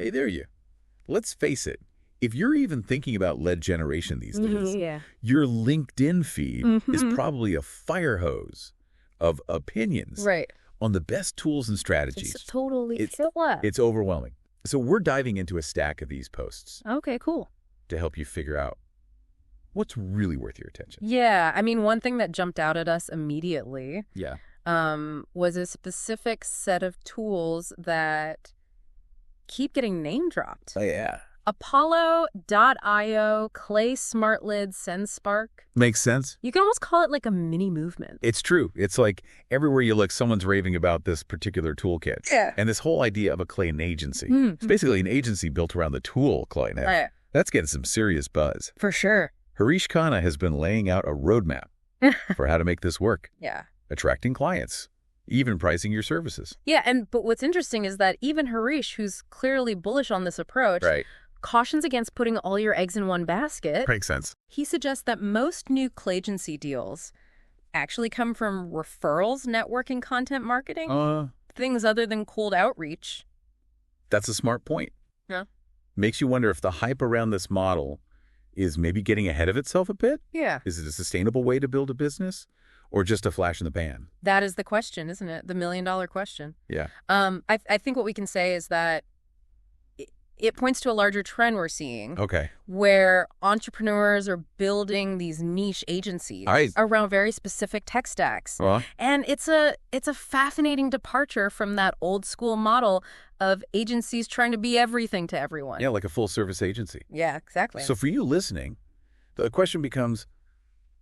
Hey, there you. Let's face it. If you're even thinking about lead generation these days, your LinkedIn feed is probably a fire hose of opinions on the best tools and strategies. It's totally It's overwhelming. So we're diving into a stack of these posts. Okay, cool. To help you figure out what's really worth your attention. Yeah, I mean, one thing that jumped out at us immediately was a specific set of tools that keep getting name dropped. Oh, yeah. Apollo.io, Clay Smart Lid, SendSpark. Makes sense. You can almost call it like a mini movement. It's true. It's like everywhere you look, someone's raving about this particular toolkit. Yeah. And this whole idea of a clay agency. It's basically an agency built around the tool clay now. Right. That's getting some serious buzz. For sure. Harish Khanna has been laying out a roadmap for how to make this work. Yeah. Attracting clients, even pricing your services. Yeah, but what's interesting is that even Harish, who's clearly bullish on this approach, cautions against putting all your eggs in one basket. Makes sense. He suggests that most new Clagency deals actually come from referrals, networking, content marketing, things other than cold outreach. That's a smart point. Yeah. Makes you wonder if the hype around this model is maybe getting ahead of itself a bit? Yeah. Is it a sustainable way to build a business or just a flash in the pan? That is the question, isn't it? The million-dollar question. Yeah. I think what we can say is that it points to a larger trend we're seeing. Okay. Where entrepreneurs are building these niche agencies around very specific tech stacks. And it's a fascinating departure from that old school model of agencies trying to be everything to everyone. Yeah, like a full service agency. Yeah, exactly. So for you listening, the question becomes,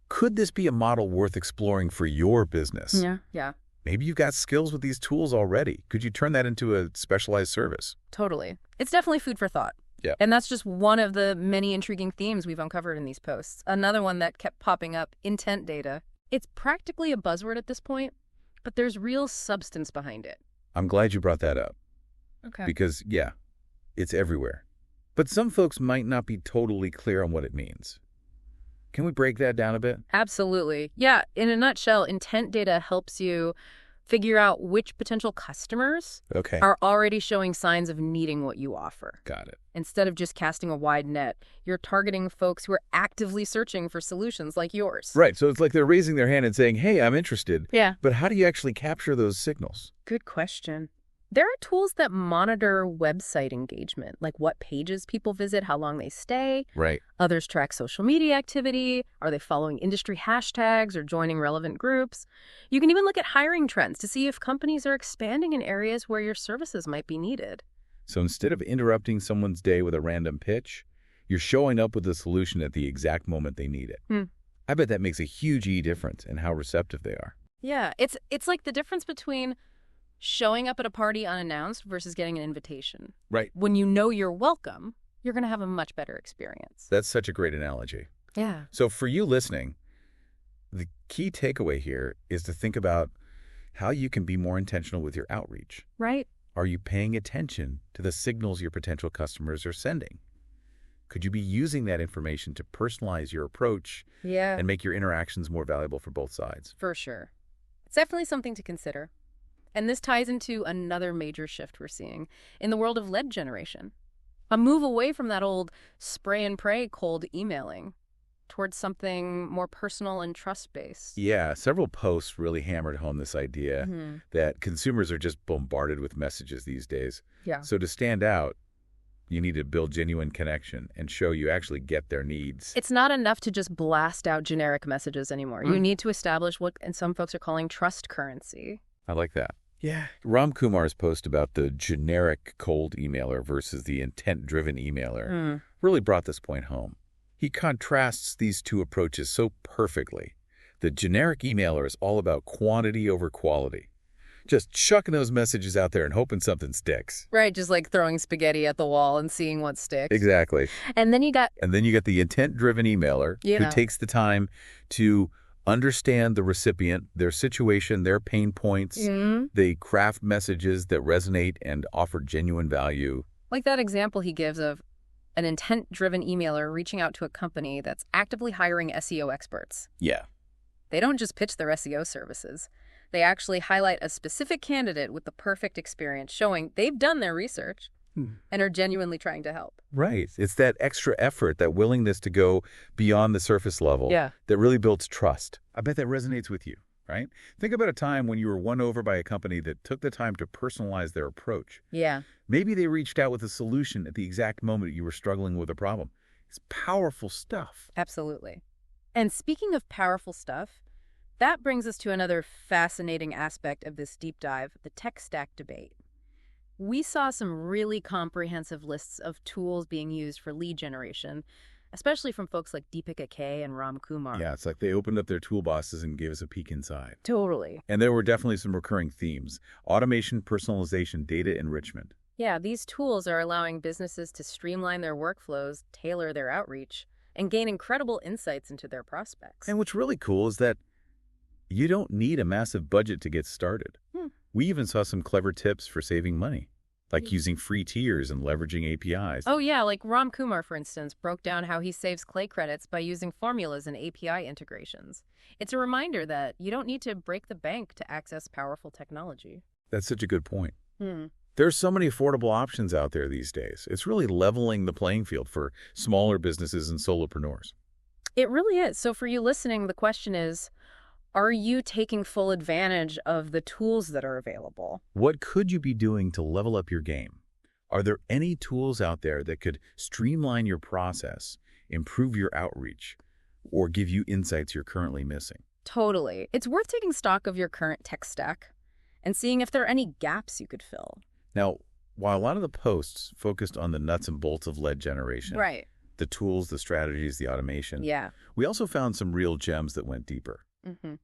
could this be a model worth exploring for your business? Yeah. Maybe you've got skills with these tools already. Could you turn that into a specialized service? Totally. It's definitely food for thought. Yeah. And that's just one of the many intriguing themes we've uncovered in these posts. Another one that kept popping up, intent data. It's practically a buzzword at this point, but there's real substance behind it. I'm glad you brought that up. Okay. Because, yeah, it's everywhere. But some folks might not be totally clear on what it means. Can we break that down a bit? Absolutely. Yeah, in a nutshell, intent data helps you figure out which potential customers are already showing signs of needing what you offer. Got it. Instead of just casting a wide net, you're targeting folks who are actively searching for solutions like yours. Right. So it's like they're raising their hand and saying, hey, I'm interested. Yeah. But how do you actually capture those signals? Good question. There are tools that monitor website engagement, like what pages people visit, how long they stay. Right. Others track social media activity. Are they following industry hashtags or joining relevant groups? You can even look at hiring trends to see if companies are expanding in areas where your services might be needed. So instead of interrupting someone's day with a random pitch, you're showing up with a solution at the exact moment they need it. I bet that makes a huge difference in how receptive they are. Yeah, it's like the difference between showing up at a party unannounced versus getting an invitation. Right. When you know you're welcome, you're going to have a much better experience. That's such a great analogy. Yeah. So for you listening, the key takeaway here is to think about how you can be more intentional with your outreach. Right. Are you paying attention to the signals your potential customers are sending? Could you be using that information to personalize your approach and make your interactions more valuable for both sides? For sure. It's definitely something to consider. And this ties into another major shift we're seeing in the world of lead generation. A move away from that old spray and pray cold emailing towards something more personal and trust-based. Yeah, several posts really hammered home this idea that consumers are just bombarded with messages these days. Yeah. So to stand out, you need to build genuine connection and show you actually get their needs. It's not enough to just blast out generic messages anymore. You need to establish what and some folks are calling trust currency. I like that. Yeah. Ram Kumar's post about the generic cold emailer versus the intent-driven emailer really brought this point home. He contrasts these two approaches so perfectly. The generic emailer is all about quantity over quality. Just chucking those messages out there and hoping something sticks. Right, just like throwing spaghetti at the wall and seeing what sticks. Exactly. And then you got the intent-driven emailer who takes the time to understand the recipient, their situation, their pain points. They craft messages that resonate and offer genuine value. Like that example he gives of an intent-driven emailer reaching out to a company that's actively hiring SEO experts. Yeah. They don't just pitch their SEO services. They actually highlight a specific candidate with the perfect experience, showing they've done their research. and are genuinely trying to help. Right. It's that extra effort, that willingness to go beyond the surface level that really builds trust. I bet that resonates with you, right? Think about a time when you were won over by a company that took the time to personalize their approach. Yeah. Maybe they reached out with a solution at the exact moment you were struggling with a problem. It's powerful stuff. Absolutely. And speaking of powerful stuff, that brings us to another fascinating aspect of this deep dive, the tech stack debate. We saw some really comprehensive lists of tools being used for lead generation, especially from folks like Deepika K. and Ram Kumar. Yeah, it's like they opened up their toolboxes and gave us a peek inside. Totally. And there were definitely some recurring themes: automation, personalization, data enrichment. Yeah, these tools are allowing businesses to streamline their workflows, tailor their outreach, and gain incredible insights into their prospects. And what's really cool is that you don't need a massive budget to get started. We even saw some clever tips for saving money, like using free tiers and leveraging APIs. Oh yeah, like Ram Kumar, for instance, broke down how he saves Clay credits by using formulas and API integrations. It's a reminder that you don't need to break the bank to access powerful technology. That's such a good point. There's so many affordable options out there these days. It's really leveling the playing field for smaller businesses and solopreneurs. It really is. So for you listening, the question is, are you taking full advantage of the tools that are available? What could you be doing to level up your game? Are there any tools out there that could streamline your process, improve your outreach, or give you insights you're currently missing? Totally. It's worth taking stock of your current tech stack and seeing if there are any gaps you could fill. Now, while a lot of the posts focused on the nuts and bolts of lead generation, Right. the tools, the strategies, the automation, Yeah. we also found some real gems that went deeper,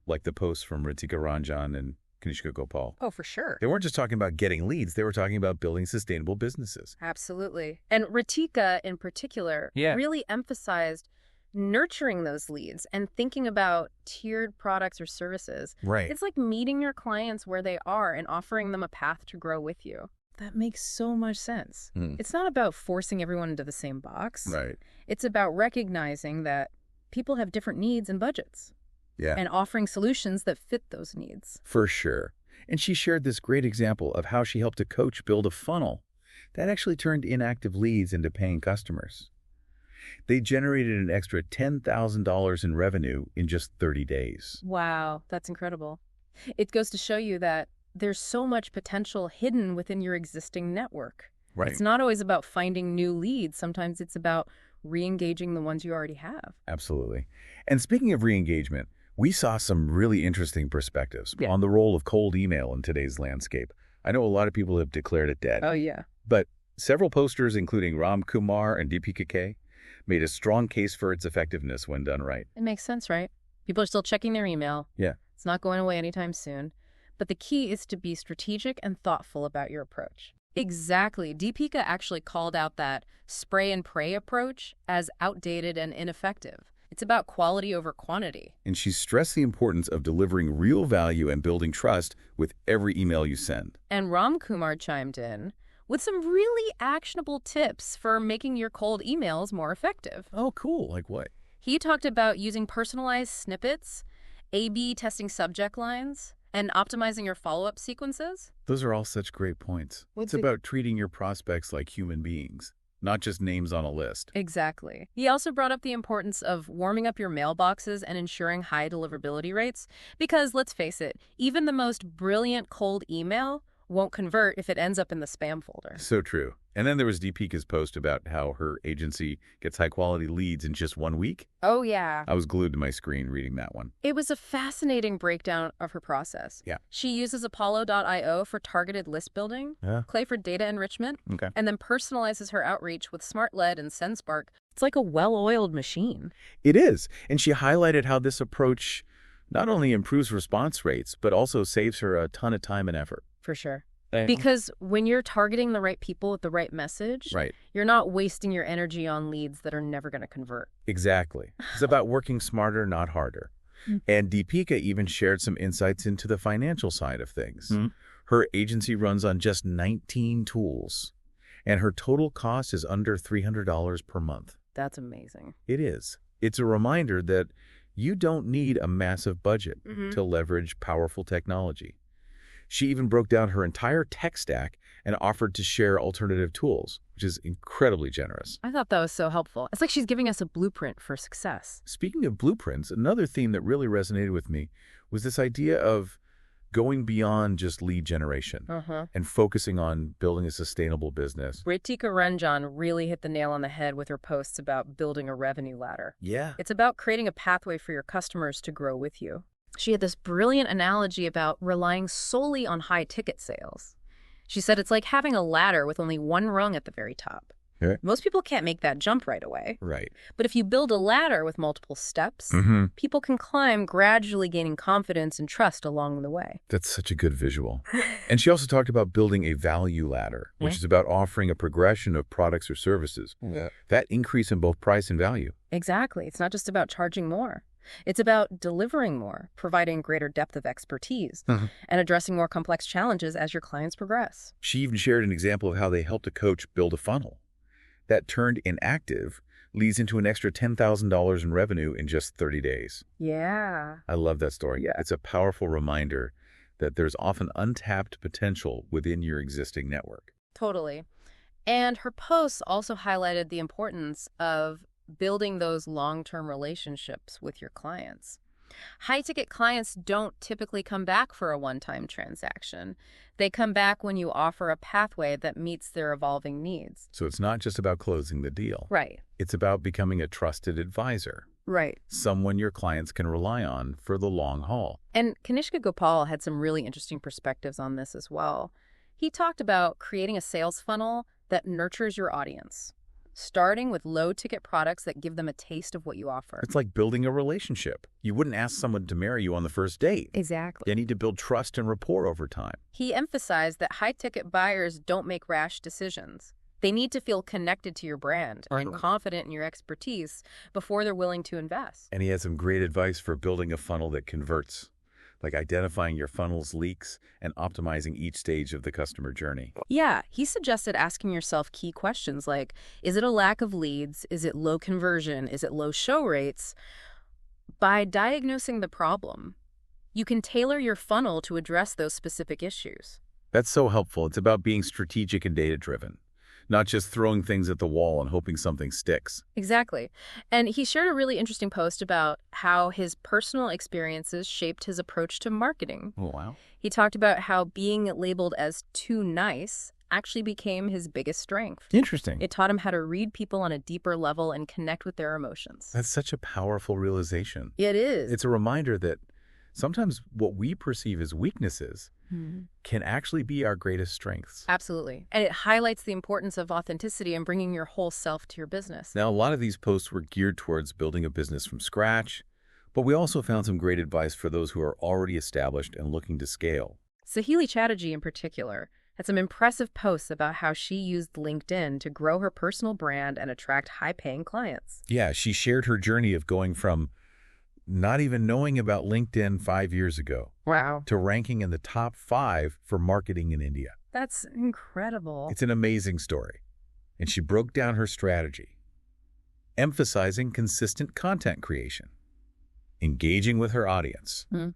like the posts from Ritika Ranjan and Kanishka Gopal. Oh, for sure. They weren't just talking about getting leads, they were talking about building sustainable businesses. Absolutely. And Ritika, in particular, really emphasized nurturing those leads and thinking about tiered products or services. Right. It's like meeting your clients where they are and offering them a path to grow with you. That makes so much sense. It's not about forcing everyone into the same box. Right. It's about recognizing that people have different needs and budgets. Yeah. And offering solutions that fit those needs. For sure. And she shared this great example of how she helped a coach build a funnel that actually turned inactive leads into paying customers. They generated an extra $10,000 in revenue in just 30 days. Wow, that's incredible. It goes to show you that there's so much potential hidden within your existing network. Right. It's not always about finding new leads. Sometimes it's about re-engaging the ones you already have. Absolutely. And speaking of re-engagement, we saw some really interesting perspectives on the role of cold email in today's landscape. I know a lot of people have declared it dead. Oh, yeah. But several posters, including Ram Kumar and Deepika K., made a strong case for its effectiveness when done right. It makes sense, right? People are still checking their email. Yeah. It's not going away anytime soon. But the key is to be strategic and thoughtful about your approach. Exactly. Deepika actually called out that spray and pray approach as outdated and ineffective. It's about quality over quantity. And she stressed the importance of delivering real value and building trust with every email you send. And Ram Kumar chimed in with some really actionable tips for making your cold emails more effective. Oh, cool. Like what? He talked about using personalized snippets, A/B testing subject lines, and optimizing your follow-up sequences. Those are all such great points. It's about treating your prospects like human beings, not just names on a list. Exactly. He also brought up the importance of warming up your mailboxes and ensuring high deliverability rates. Because, let's face it, even the most brilliant cold email won't convert if it ends up in the spam folder. So true. And then there was Deepika's post about how her agency gets high-quality leads in just 1 week. Oh, yeah. I was glued to my screen reading that one. It was a fascinating breakdown of her process. Yeah. She uses Apollo.io for targeted list building, Clay for data enrichment, and then personalizes her outreach with SmartLead and SendSpark. It's like a well-oiled machine. It is. And she highlighted how this approach not only improves response rates, but also saves her a ton of time and effort. For sure. Because when you're targeting the right people with the right message, you're not wasting your energy on leads that are never going to convert. Exactly. It's about working smarter, not harder. And Deepika even shared some insights into the financial side of things. Her agency runs on just 19 tools, and her total cost is under $300 per month. That's amazing. It is. It's a reminder that you don't need a massive budget to leverage powerful technology. She even broke down her entire tech stack and offered to share alternative tools, which is incredibly generous. I thought that was so helpful. It's like she's giving us a blueprint for success. Speaking of blueprints, another theme that really resonated with me was this idea of going beyond just lead generation and focusing on building a sustainable business. Ritika Ranjan really hit the nail on the head with her posts about building a revenue ladder. Yeah. It's about creating a pathway for your customers to grow with you. She had this brilliant analogy about relying solely on high-ticket sales. She said it's like having a ladder with only one rung at the very top. Okay. Most people can't make that jump right away. Right. But if you build a ladder with multiple steps, people can climb, gradually gaining confidence and trust along the way. That's such a good visual. And she also talked about building a value ladder, which is about offering a progression of products or services that increase in both price and value. Exactly. It's not just about charging more. It's about delivering more, providing greater depth of expertise, and addressing more complex challenges as your clients progress. She even shared an example of how they helped a coach build a funnel that turned inactive leads into an extra $10,000 in revenue in just 30 days. Yeah. I love that story. Yeah. It's a powerful reminder that there's often untapped potential within your existing network. Totally. And her posts also highlighted the importance of building those long-term relationships with your clients. High-ticket clients don't typically come back for a one-time transaction. They come back when you offer a pathway that meets their evolving needs. So it's not just about closing the deal. Right. It's about becoming a trusted advisor. Right. Someone your clients can rely on for the long haul. And Kanishka Gopal had some really interesting perspectives on this as well. He talked about creating a sales funnel that nurtures your audience, starting with low-ticket products that give them a taste of what you offer. It's like building a relationship. You wouldn't ask someone to marry you on the first date. Exactly. You need to build trust and rapport over time. He emphasized that high-ticket buyers don't make rash decisions. They need to feel connected to your brand and confident in your expertise before they're willing to invest. And he had some great advice for building a funnel that converts, like identifying your funnel's leaks and optimizing each stage of the customer journey. Yeah, he suggested asking yourself key questions like, is it a lack of leads? Is it low conversion? Is it low show rates? By diagnosing the problem, you can tailor your funnel to address those specific issues. That's so helpful. It's about being strategic and data-driven, not just throwing things at the wall and hoping something sticks. Exactly. And he shared a really interesting post about how his personal experiences shaped his approach to marketing. Oh, wow. He talked about how being labeled as too nice actually became his biggest strength. Interesting. It taught him how to read people on a deeper level and connect with their emotions. That's such a powerful realization. It is. It's a reminder that sometimes what we perceive as weaknesses can actually be our greatest strengths. Absolutely. And it highlights the importance of authenticity and bringing your whole self to your business. Now, a lot of these posts were geared towards building a business from scratch, but we also found some great advice for those who are already established and looking to scale. Sahili Chatterjee, in particular, had some impressive posts about how she used LinkedIn to grow her personal brand and attract high-paying clients. Yeah, she shared her journey of going from not even knowing about LinkedIn 5 years ago to ranking in the top 5 for marketing in India. That's incredible. It's an amazing story. And she broke down her strategy, emphasizing consistent content creation, engaging with her audience, and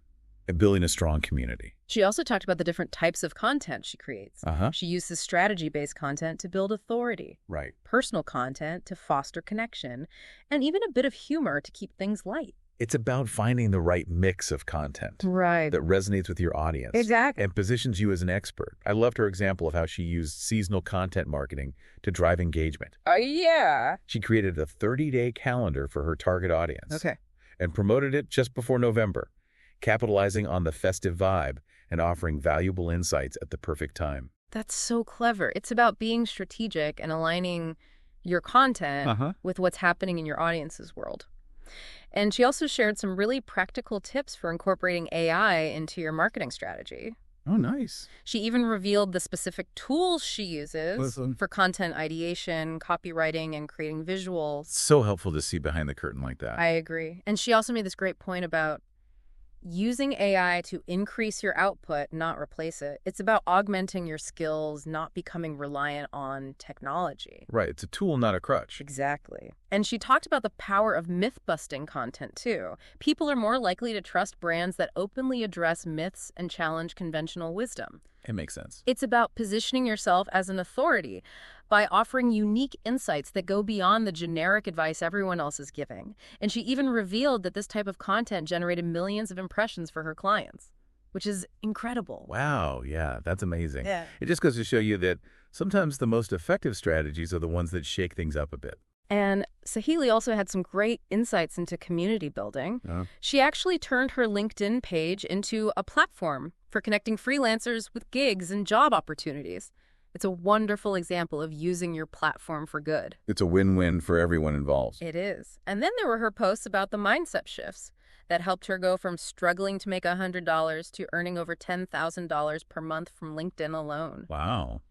building a strong community. She also talked about the different types of content she creates. She uses strategy-based content to build authority, personal content to foster connection, and even a bit of humor to keep things light. It's about finding the right mix of content that resonates with your audience and positions you as an expert. I loved her example of how she used seasonal content marketing to drive engagement. She created a 30-day calendar for her target audience and promoted it just before November, capitalizing on the festive vibe and offering valuable insights at the perfect time. That's so clever. It's about being strategic and aligning your content with what's happening in your audience's world. And she also shared some really practical tips for incorporating AI into your marketing strategy. Oh, nice. She even revealed the specific tools she uses for content ideation, copywriting, and creating visuals. So helpful to see behind the curtain like that. I agree. And she also made this great point about using AI to increase your output, not replace it. It's about augmenting your skills, not becoming reliant on technology. Right. It's a tool, not a crutch. Exactly. And she talked about the power of myth-busting content, too. People are more likely to trust brands that openly address myths and challenge conventional wisdom. It makes sense. It's about positioning yourself as an authority by offering unique insights that go beyond the generic advice everyone else is giving. And she even revealed that this type of content generated millions of impressions for her clients, which is incredible. Wow. Yeah, that's amazing. Yeah. It just goes to show you that sometimes the most effective strategies are the ones that shake things up a bit. And Sahili also had some great insights into community building. She actually turned her LinkedIn page into a platform for connecting freelancers with gigs and job opportunities. It's a wonderful example of using your platform for good. It's a win-win for everyone involved. It is. And then there were her posts about the mindset shifts that helped her go from struggling to make $100 to earning over $10,000 per month from LinkedIn alone. Wow.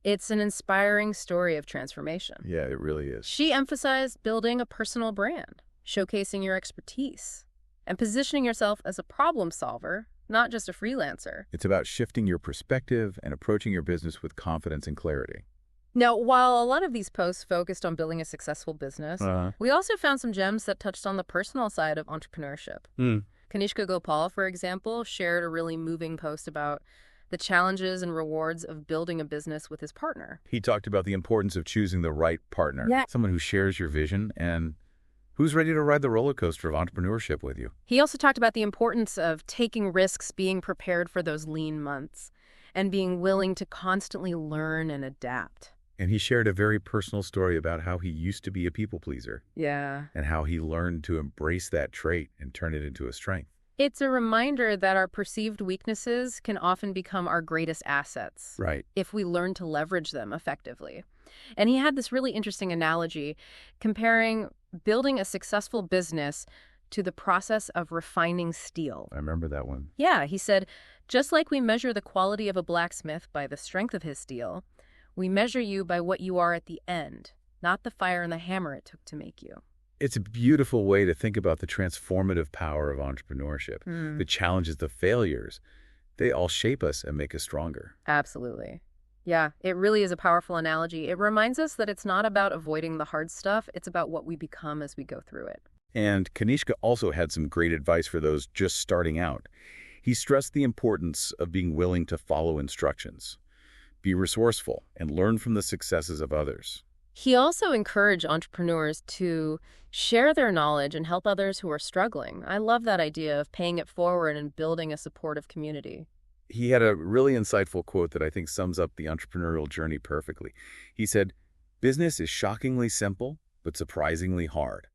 It's an inspiring story of transformation. Yeah, it really is. She emphasized building a personal brand, showcasing your expertise, and positioning yourself as a problem solver, not just a freelancer. It's about shifting your perspective and approaching your business with confidence and clarity. Now, while a lot of these posts focused on building a successful business, we also found some gems that touched on the personal side of entrepreneurship. Kanishka Gopal, for example, shared a really moving post about the challenges and rewards of building a business with his partner. He talked about the importance of choosing the right partner, someone who shares your vision and who's ready to ride the roller coaster of entrepreneurship with you. He also talked about the importance of taking risks, being prepared for those lean months, and being willing to constantly learn and adapt. And he shared a very personal story about how he used to be a people pleaser. Yeah. And how he learned to embrace that trait and turn it into a strength. It's a reminder that our perceived weaknesses can often become our greatest assets. Right. If we learn to leverage them effectively. And he had this really interesting analogy comparing building a successful business to the process of refining steel. I remember that one. Yeah, he said, just like we measure the quality of a blacksmith by the strength of his steel, we measure you by what you are at the end, not the fire and the hammer it took to make you. It's a beautiful way to think about the transformative power of entrepreneurship. The challenges, the failures, they all shape us and make us stronger. Absolutely. Yeah, it really is a powerful analogy. It reminds us that it's not about avoiding the hard stuff. It's about what we become as we go through it. And Kanishka also had some great advice for those just starting out. He stressed the importance of being willing to follow instructions, be resourceful, and learn from the successes of others. He also encouraged entrepreneurs to share their knowledge and help others who are struggling. I love that idea of paying it forward and building a supportive community. He had a really insightful quote that I think sums up the entrepreneurial journey perfectly. He said, "Business is shockingly simple, but surprisingly hard.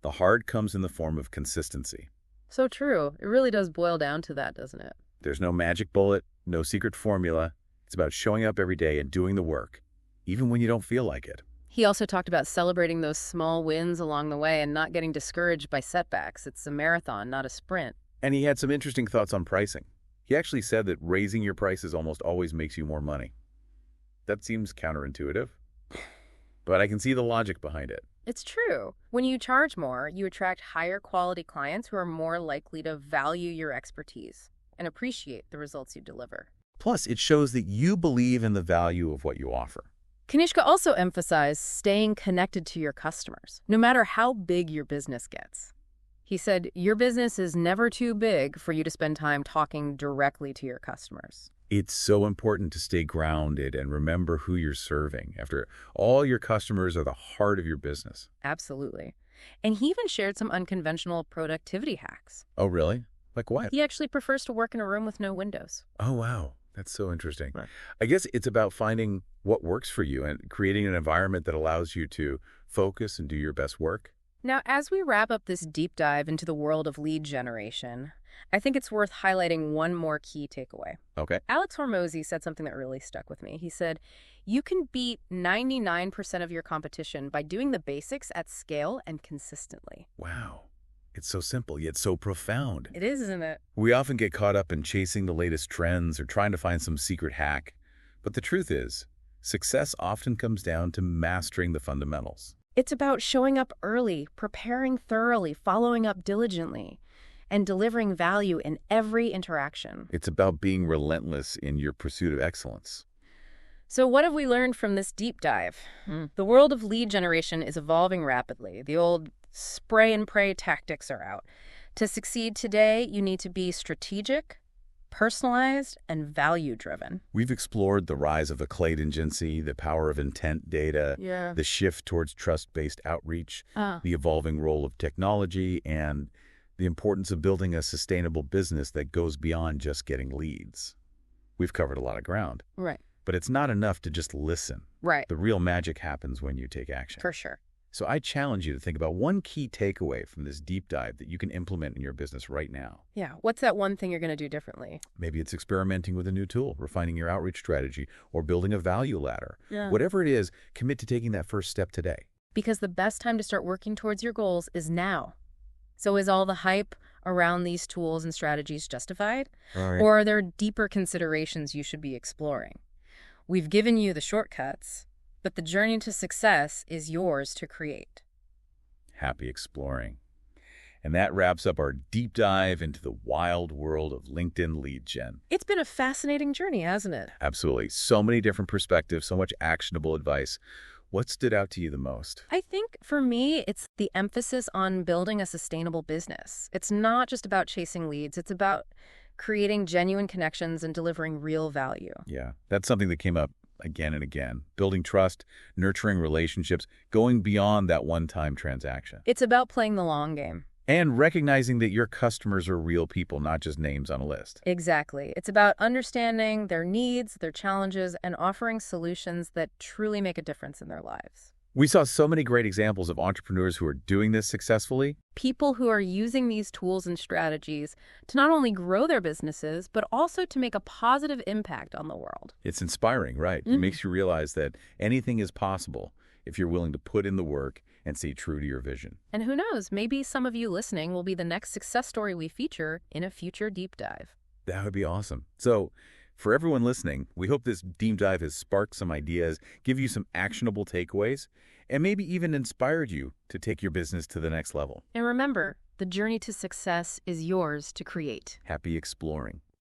The hard comes in the form of consistency." So true. It really does boil down to that, doesn't it? There's no magic bullet, no secret formula. It's about showing up every day and doing the work, even when you don't feel like it. He also talked about celebrating those small wins along the way and not getting discouraged by setbacks. It's a marathon, not a sprint. And he had some interesting thoughts on pricing. He actually said that raising your prices almost always makes you more money. That seems counterintuitive, but I can see the logic behind it. It's true. When you charge more, you attract higher quality clients who are more likely to value your expertise and appreciate the results you deliver. Plus, it shows that you believe in the value of what you offer. Kanishka also emphasized staying connected to your customers, no matter how big your business gets. He said, your business is never too big for you to spend time talking directly to your customers. It's so important to stay grounded and remember who you're serving. After all, your customers are the heart of your business. Absolutely. And he even shared some unconventional productivity hacks. Oh, really? Like what? He actually prefers to work in a room with no windows. Oh, wow. That's so interesting. Right. I guess it's about finding what works for you and creating an environment that allows you to focus and do your best work. Now, as we wrap up this deep dive into the world of lead generation, I think it's worth highlighting one more key takeaway. Okay. Alex Hormozy said something that really stuck with me. He said, you can beat 99% of your competition by doing the basics at scale and consistently. Wow. It's so simple, yet so profound. It is, isn't it? We often get caught up in chasing the latest trends or trying to find some secret hack. But the truth is, success often comes down to mastering the fundamentals. It's about showing up early, preparing thoroughly, following up diligently, and delivering value in every interaction. It's about being relentless in your pursuit of excellence. So what have we learned from this deep dive? The world of lead generation is evolving rapidly. The old spray and pray tactics are out. To succeed today, you need to be strategic, personalized, and value-driven. We've explored the rise of acclaimed agency, the power of intent data, the shift towards trust-based outreach, the evolving role of technology, and the importance of building a sustainable business that goes beyond just getting leads. We've covered a lot of ground. Right. But it's not enough to just listen. Right. The real magic happens when you take action. For sure. So I challenge you to think about one key takeaway from this deep dive that you can implement in your business right now. Yeah. What's that one thing you're going to do differently? Maybe it's experimenting with a new tool, refining your outreach strategy, or building a value ladder. Whatever it is, commit to taking that first step today. Because the best time to start working towards your goals is now. So is all the hype around these tools and strategies justified? Or are there deeper considerations you should be exploring? We've given you the shortcuts, but the journey to success is yours to create. Happy exploring. And that wraps up our deep dive into the wild world of LinkedIn lead gen. It's been a fascinating journey, hasn't it? Absolutely. So many different perspectives, so much actionable advice. What stood out to you the most? I think for me, it's the emphasis on building a sustainable business. It's not just about chasing leads. It's about creating genuine connections and delivering real value. Yeah, that's something that came up again and again. Building trust, nurturing relationships, going beyond that one-time transaction. It's about playing the long game. And recognizing that your customers are real people, not just names on a list. Exactly. It's about understanding their needs, their challenges, and offering solutions that truly make a difference in their lives. We saw so many great examples of entrepreneurs who are doing this successfully. People who are using these tools and strategies to not only grow their businesses, but also to make a positive impact on the world. It's inspiring, right? It makes you realize that anything is possible if you're willing to put in the work and stay true to your vision. And who knows, maybe some of you listening will be the next success story we feature in a future deep dive. That would be awesome. So, for everyone listening, we hope this deep dive has sparked some ideas, give you some actionable takeaways, and maybe even inspired you to take your business to the next level. And remember, the journey to success is yours to create. Happy exploring.